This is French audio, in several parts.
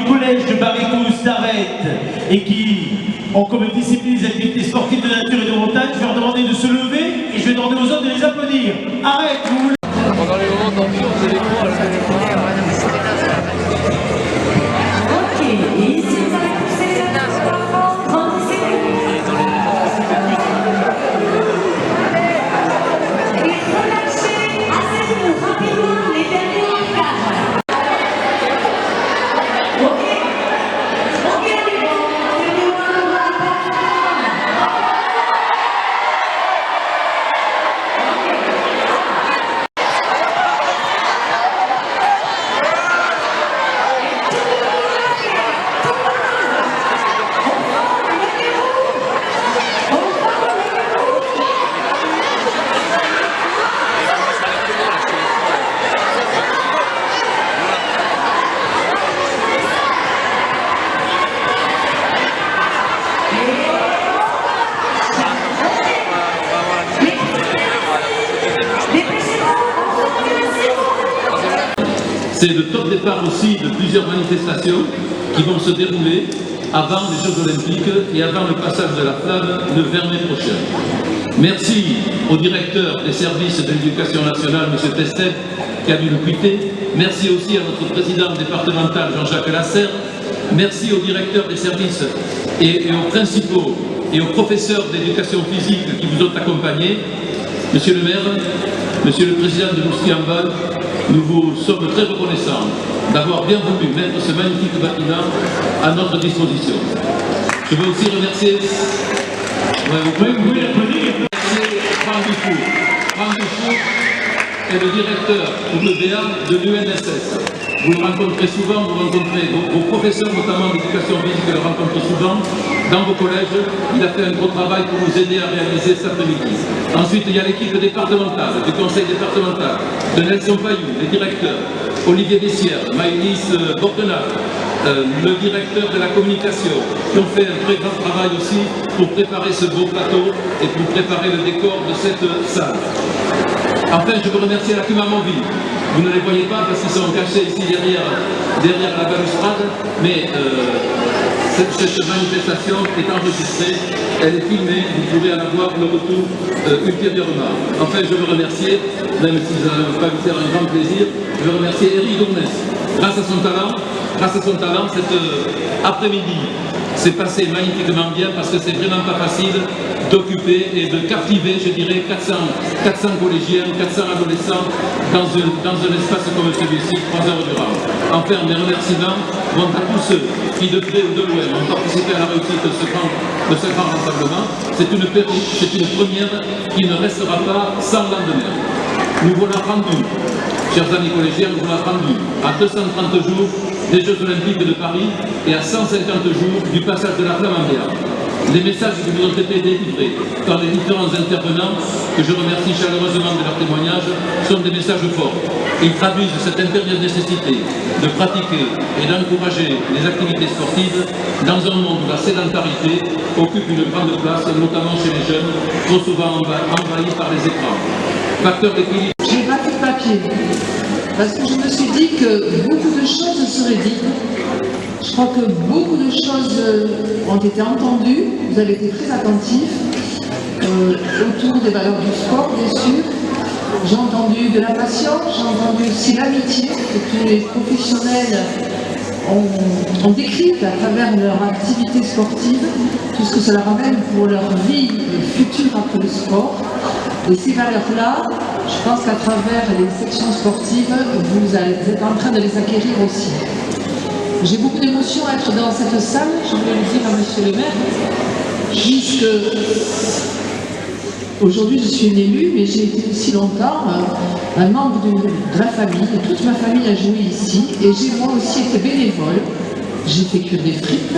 du collège de Baricous d'Arrête et qui ont comme discipline les activités sportives de nature et de montagne, je vais leur demander de se lever et je vais demander aux autres de les applaudir. Arrête, vous voulez... Pendant les moments d'ambiance, on se découvre. Ok, et ici, c'est 30 secondes. Et relâchez assez rapidement les derniers marquages. Ok, ok, les bons, c'est le moment de la plateforme. C'est le top départ aussi de plusieurs manifestations qui vont se dérouler avant les Jeux Olympiques et avant le passage de la flamme le 20 mai prochain. Merci au directeur des services de l'éducation nationale, M. Testet, qui a dû le quitter. Merci aussi à notre président départemental, Jean-Jacques Lasserre. Merci au directeur des services et aux principaux et aux professeurs d'éducation physique qui vous ont accompagnés. Monsieur le maire, Monsieur le président de l'Oussi-en-Val, nous vous sommes très reconnaissants d'avoir bien voulu mettre ce magnifique bâtiment à notre disposition. Je veux aussi remercier, Franck Dufour. Franck Dufour est le directeur WBA de l'UNSS. Vous le rencontrez souvent, vous rencontrez vos professeurs, notamment d'éducation physique, le rencontrez souvent dans vos collèges. Il a fait un gros travail pour nous aider à réaliser cet après-midi. Ensuite, il y a l'équipe départementale, du conseil départemental, de Nelson Payou, les directeurs, Olivier Bessières, Maëlys Bordenat, le directeur de la communication, qui ont fait un très grand travail aussi pour préparer ce beau plateau et pour préparer le décor de cette salle. Enfin, je veux remercier la Cumamonville. Vous ne les voyez pas parce qu'ils sont cachés ici derrière la balustrade, mais cette manifestation est enregistrée, elle est filmée, vous pourrez en avoir le retour ultérieurement. Enfin, je veux remercier, même si ça ne va pas vous faire un grand plaisir, je veux remercier Eric Dournès. Grâce à son talent, cet après-midi s'est passé magnifiquement bien parce que c'est vraiment pas facile d'occuper et de captiver, je dirais, 400 collégiens, 400 adolescents dans un espace comme celui-ci, 3 heures durant. Enfin, mes remerciements vont à tous ceux qui, de près ou de loin, ont participé à la réussite de ce grand rassemblement. C'est une première qui ne restera pas sans lendemain. Nous voilà rendus, chers amis collégiens, nous voilà rendus à 230 jours des Jeux Olympiques de Paris et à 150 jours du passage de la flamme en l'air. Les messages qui vous ont été délivrés par les différents intervenants, que je remercie chaleureusement de leur témoignage, sont des messages forts. Ils traduisent cette impérieuse nécessité de pratiquer et d'encourager les activités sportives dans un monde où la sédentarité occupe une grande place, notamment chez les jeunes, trop souvent envahis par les écrans. Facteur d'équilibre. J'ai raté le papier, parce que je me suis dit que beaucoup de choses seraient dites. Je crois que beaucoup de choses ont été entendues, vous avez été très attentifs, autour des valeurs du sport, bien sûr. J'ai entendu de la passion, j'ai entendu aussi l'amitié que tous les professionnels ont décrite à travers leur activité sportive, tout ce que cela ramène pour leur vie future après le sport. Et ces valeurs-là, je pense qu'à travers les sections sportives, vous êtes en train de les acquérir aussi. J'ai beaucoup d'émotion à être dans cette salle, je voulais le dire à monsieur le maire, puisque aujourd'hui je suis une élue, mais j'ai été aussi longtemps un membre de la famille, et toute ma famille a joué ici, et j'ai moi aussi été bénévole. J'ai fait cuire des frites,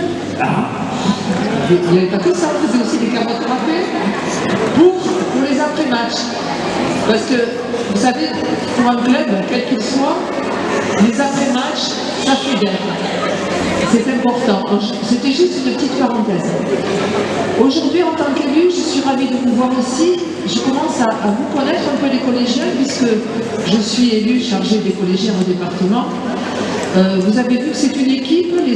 il n'y avait pas que ça, on faisait aussi des carottes râpées pour les après-matchs. Parce que, vous savez, pour un club, quel qu'il soit, les après-matchs, ça fédère. C'est important. C'était juste une petite parenthèse. Aujourd'hui, en tant qu'élu, je suis ravie de vous voir ici. Je commence à vous connaître un peu les collégiens, puisque je suis élue chargée des collégiens au département. Vous avez vu que c'est une équipe, les